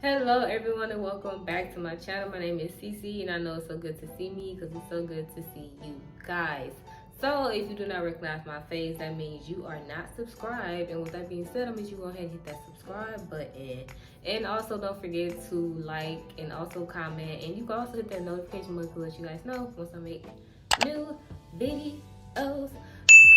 Hello everyone and welcome back to my channel. My name is Cece and I know it's so good to see me because it's so good to see you guys. So if you do not recognize my face, that means you are not subscribed, and with that being said, that means you go ahead and hit that subscribe button, and also don't forget to like and also comment, and you can also hit that notification button to let you guys know once I make new videos.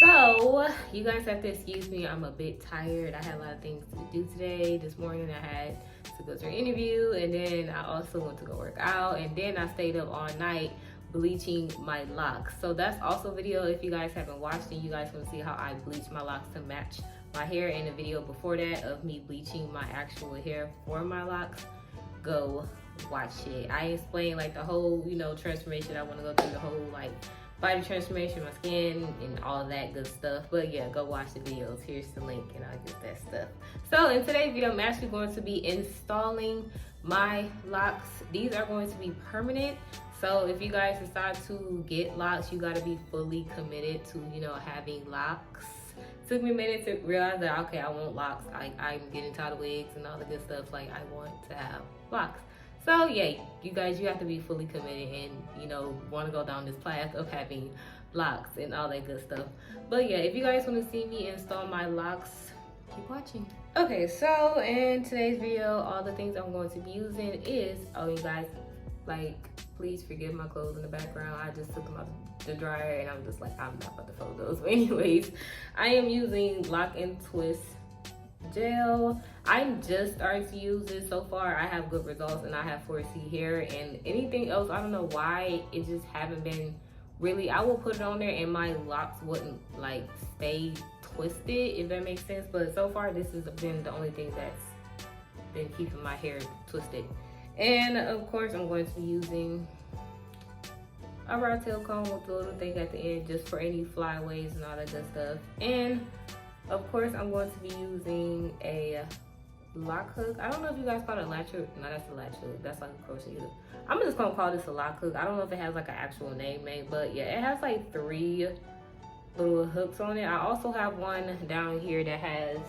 So you guys have to excuse me, I'm a bit tired. I had a lot of things to do today. This morning I had to go to an interview, and then I also went to go work out, and then I stayed up all night bleaching my locks. So that's also a video if you guys haven't watched it. You guys want to see how I bleach my locks to match my hair, and the video before that of me bleaching my actual hair for my locks, go watch it. I explained like the whole transformation I want to go through, the whole like body transformation, my skin, and all that good stuff. But yeah, go watch the videos. Here's the link and I'll get that stuff. So in today's video, I'm actually going to be installing my locks. These are going to be permanent. So if you guys decide to get locks, you got to be fully committed to having locks. Took me a minute to realize that, okay, I want locks. I'm getting tired of wigs and all the good stuff. Like, I want to have locks. So yeah, you guys, you have to be fully committed and want to go down this path of having locks and all that good stuff. But yeah, if you guys want to see me install my locks, keep watching. Okay, so in today's video, all the things I'm going to be using is, oh, you guys, like, please forgive my clothes in the background. I just took them out the dryer and I'm just like, I'm not about to fold those. But anyways, I am using Lock and Twist gel. I'm just starting to use it. So far I have good results and I have 4C hair, and anything else, I don't know why it just haven't been really. I will put it on there and my locks wouldn't like stay twisted, if that makes sense. But so far this has been the only thing that's been keeping my hair twisted. And of course I'm going to be using a rat tail comb with the little thing at the end just for any flyaways and all that good stuff. And of course I'm going to be using a lock hook. I don't know if you guys call it a latch hook. No, that's a latch hook. That's like a crochet hook. I'm just gonna call this a lock hook. I don't know if it has like an actual name, but yeah, it has like 3 little hooks on it. I also have one down here that had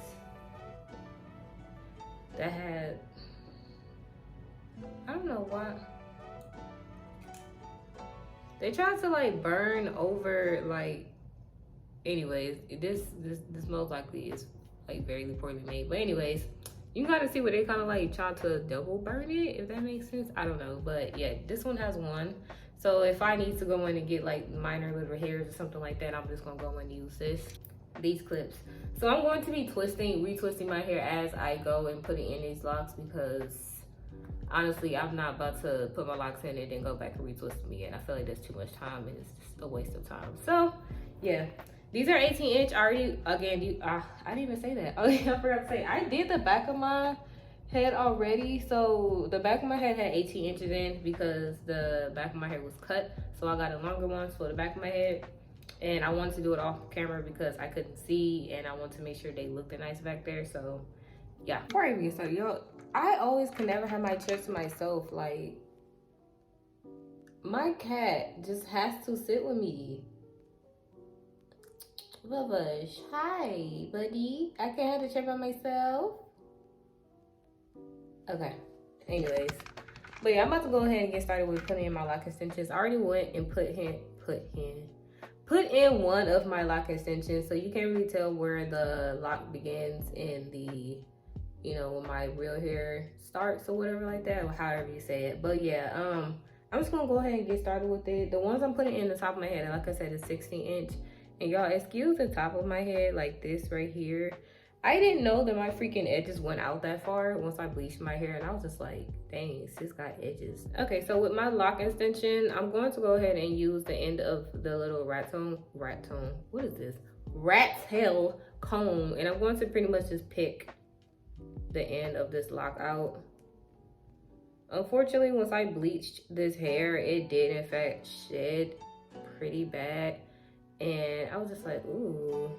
I don't know why they tried to like burn over, like, anyways, this most likely is like very poorly made. But anyways, you gotta see where they kind of like try to double burn it, if that makes sense. I don't know, but yeah, this one has one. So if I need to go in and get like minor little hairs or something like that, I'm just gonna go and use these clips. So I'm going to be retwisting my hair as I go and put it in these locks, because honestly, I'm not about to put my locks in and then go back and retwist them again. I feel like that's too much time and it's just a waste of time. So yeah, these are 18-inch. I didn't even say that. Oh yeah, I forgot to say, I did the back of my head already. So the back of my head had 18 inches in because the back of my hair was cut. So I got a longer one for the back of my head. And I wanted to do it off camera because I couldn't see and I wanted to make sure they looked nice back there. So yeah. Before I even get started, yo, I always can never have my chair to myself. Like, my cat just has to sit with me. Babush, hi, buddy. I can't have the chair by myself. Okay, anyways. But yeah, I'm about to go ahead and get started with putting in my lock extensions. I already went and put in one of my lock extensions, so you can't really tell where the lock begins and the, when my real hair starts or whatever like that, or however you say it. But yeah, I'm just gonna go ahead and get started with it. The ones I'm putting in the top of my head, like I said, is 16-inch. And y'all, excuse the top of my head, like this right here. I didn't know that my freaking edges went out that far once I bleached my hair, and I was just like, dang, sis got edges. Okay, so with my lock extension, I'm going to go ahead and use the end of the little rat tail comb, and I'm going to pretty much just pick the end of this lock out. Unfortunately, once I bleached this hair, it did in fact shed pretty bad. And I was just like, ooh,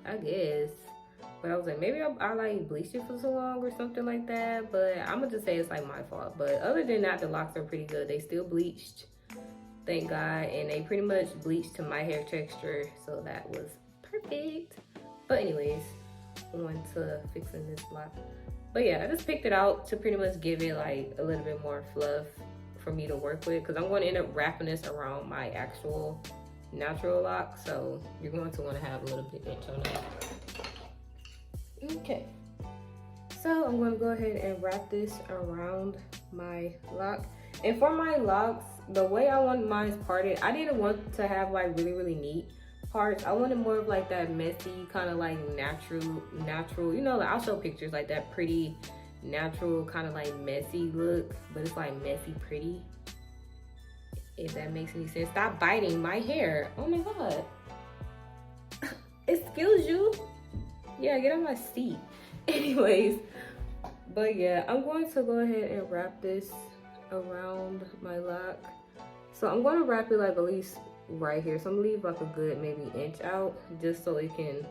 I guess. But I was like, maybe I like bleached it for so long or something like that. But I'm gonna just say it's like my fault. But other than that, the locks are pretty good. They still bleached, thank God. And they pretty much bleached to my hair texture. So that was perfect. But anyways, on to fixing this lock. But yeah, I just picked it out to pretty much give it like a little bit more fluff for me to work with, because I'm going to end up wrapping this around my actual natural lock. So you're going to want to have a little bit inch on that. Okay. So I'm going to go ahead and wrap this around my lock. And for my locks, the way I want mine parted, I didn't want to have like really neat parts. I wanted more of like that messy kind of like natural, you know, like I'll show pictures like that pretty natural kind of like messy look, but it's like messy pretty, if that makes any sense. Stop biting my hair. Oh my god. Excuse you. Yeah, get on my seat. Anyways, but yeah, I'm going to go ahead and wrap this around my lock. So I'm going to wrap it like at least right here. So I'm gonna leave like a good maybe inch out, just so it can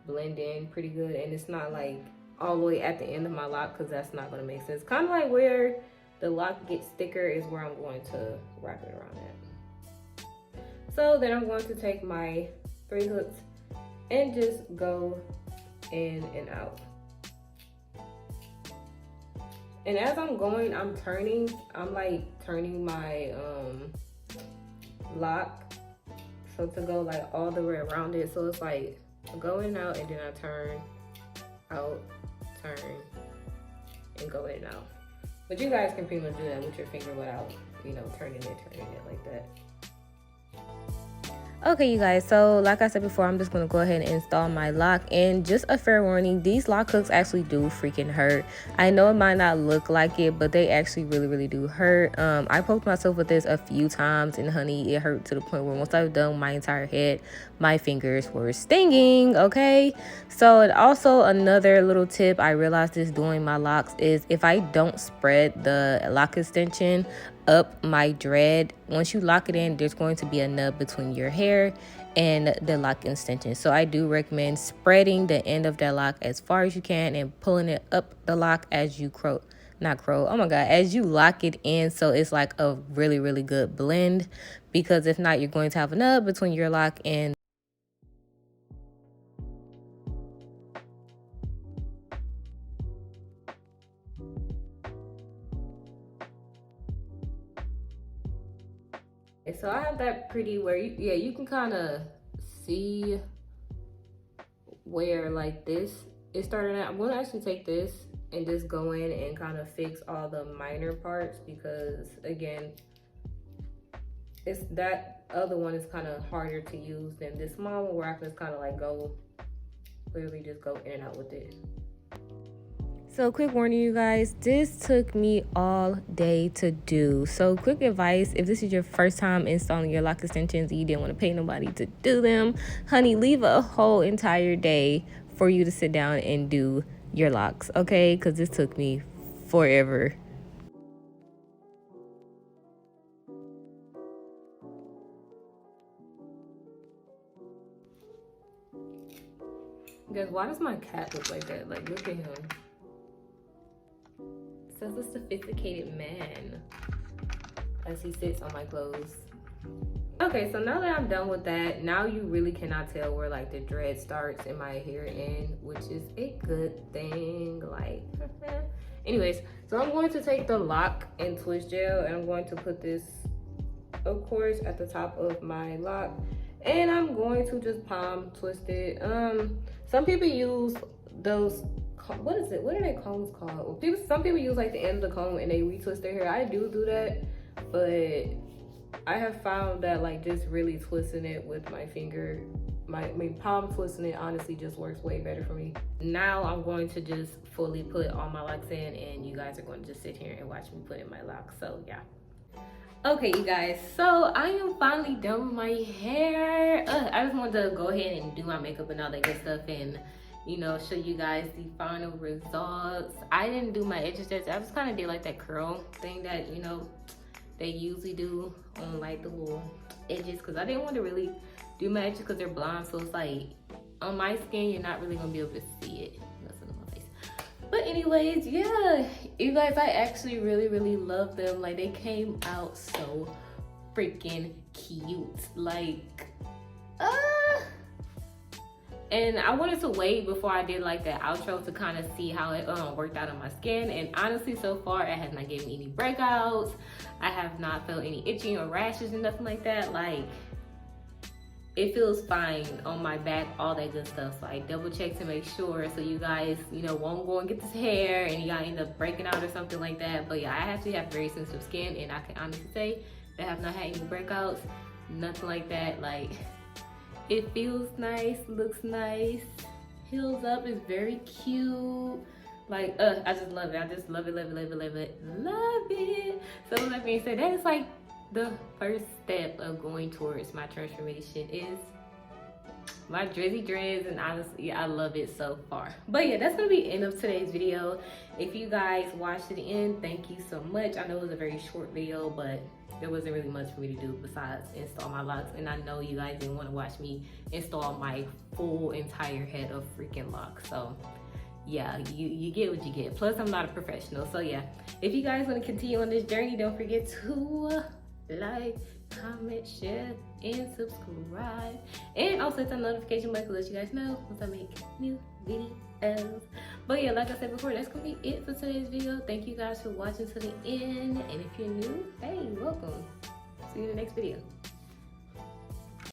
blend in pretty good, and it's not like all the way at the end of my lock, because that's not going to make sense. Kind of like where the lock gets thicker is where I'm going to wrap it around at. So then I'm going to take my 3 hooks and just go in and out. And as I'm going, I'm like turning my lock, so to go like all the way around it. So it's like going out, and then I turn out, turn, and go in and out. But you guys can pretty much do that with your finger without, you know, turning it like that. Okay, you guys, so like I said before, I'm just going to go ahead and install my lock. And just a fair warning, these lock hooks actually do freaking hurt. I know it might not look like it, but they actually really do hurt. I poked myself with this a few times, and honey, it hurt to the point where once I've done my entire head, my fingers were stinging. Okay, so and also another little tip I realized this doing my locks is if I don't spread the lock extension up my dread, once you lock it in, there's going to be a nub between your hair and the lock extension. So I do recommend spreading the end of that lock as far as you can and pulling it up the lock as you as you lock it in, so it's like a really good blend, because if not, you're going to have a nub between your lock and so I have that pretty where you can kind of see where like this is starting out. I'm going to actually take this and just go in and kind of fix all the minor parts, because again, it's that other one is kind of harder to use than this small one, where I can just kind of like literally just go in and out with it. So quick warning, you guys, this took me all day to do. So quick advice, if this is your first time installing your lock extensions and you didn't want to pay nobody to do them, honey, leave a whole entire day for you to sit down and do your locks, okay? Because this took me forever. Guys, why does my cat look like that? Like, look at him. Such a sophisticated man as he sits on my clothes. Okay, so now that I'm done with that, now you really cannot tell where like the dread starts and my hair end, which is a good thing. Like, anyways, so I'm going to take the lock and twist gel, and I'm going to put this, of course, at the top of my lock, and I'm going to just palm twist it. Some people use those, what are their combs called? Some people use like the end of the comb and they retwist their hair. I do that, but I have found that like just really twisting it with my finger, palm twisting it honestly just works way better for me. Now I'm going to just fully put all my locks in, and you guys are going to just sit here and watch me put in my locks. So yeah. Okay, you guys, so I am finally done with my hair. I just wanted to go ahead and do my makeup and all that good stuff, and you know, show you guys the final results. I didn't do my edges just, I just kind of did like that curl thing that, you know, they usually do on like the little edges, because I didn't want to really do my edges because they're blonde, so it's like on my skin you're not really gonna be able to see it. Listen to my face. But anyways, yeah, you guys, I actually really love them. Like, they came out so freaking cute. Like, And I wanted to wait before I did like the outro to kind of see how it worked out on my skin. And honestly, so far it has not given me any breakouts. I have not felt any itching or rashes and nothing like that. Like, it feels fine on my back, all that good stuff. So I double check to make sure, so you guys, you know, won't go and get this hair and you gotta end up breaking out or something like that. But yeah, I actually have very sensitive skin, and I can honestly say that I have not had any breakouts, nothing like that. Like, it feels nice, looks nice, heals up, is very cute. Like, I just love it. I just love it, love it, love it, love it, love it. So with that being said, that is like the first step of going towards my transformation, is my drizzy dreads, and honestly I love it so far. But yeah, that's gonna be the end of today's video. If you guys watched to the end, thank you so much. I know it was a very short video, but there wasn't really much for me to do besides install my locks, and I know you guys didn't want to watch me install my full entire head of freaking locks. So yeah, you get what you get. Plus, I'm not a professional. So yeah, if you guys want to continue on this journey, don't forget to like, comment, share, and subscribe. And also hit the notification button to let you guys know once I make new videos. But yeah, like I said before, that's gonna be it for today's video. Thank you guys for watching to the end. And if you're new, hey, welcome. See you in the next video.